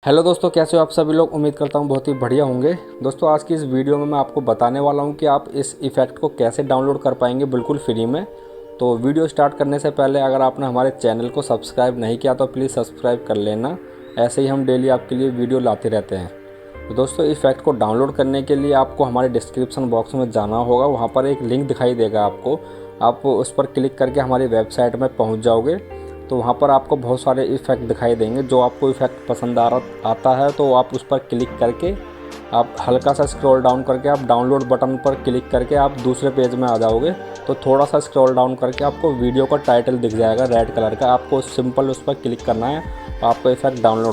Hello दोस्तों, कैसे हो आप सभी लोग। उम्मीद करता हूँ बहुत ही बढ़िया होंगे। दोस्तों आज की इस वीडियो में मैं आपको बताने वाला हूँ कि आप इस इफ़ेक्ट को कैसे डाउनलोड कर पाएंगे बिल्कुल फ्री में। तो वीडियो स्टार्ट करने से पहले अगर आपने हमारे चैनल को सब्सक्राइब नहीं किया तो प्लीज़ सब्सक्राइब कर लेना। ऐसे ही हम डेली आपके लिए वीडियो लाते रहते हैं। तो दोस्तों इफ़ेक्ट को डाउनलोड करने के लिए आपको हमारे डिस्क्रिप्शन बॉक्स में जाना होगा। वहाँ पर एक लिंक दिखाई देगा आपको, आप उस पर क्लिक करके हमारी वेबसाइट में पहुँच जाओगे। तो वहाँ पर आपको बहुत सारे इफ़ेक्ट दिखाई देंगे। जो आपको इफ़ेक्ट पसंद आता है तो आप उस पर क्लिक करके आप हल्का सा स्क्रॉल डाउन करके आप डाउनलोड बटन पर क्लिक करके आप दूसरे पेज में आ जाओगे। तो थोड़ा सा स्क्रॉल डाउन करके आपको वीडियो का टाइटल दिख जाएगा रेड कलर का, आपको सिंपल उस पर क्लिक करना है। आपको इफ़ेक्ट डाउनलोड